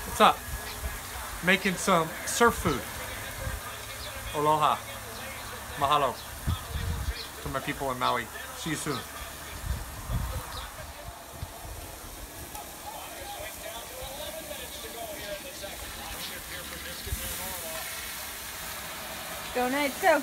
What's up? Making some surf food. Aloha. Mahalo to my people in Maui. See you soon. Go night, go.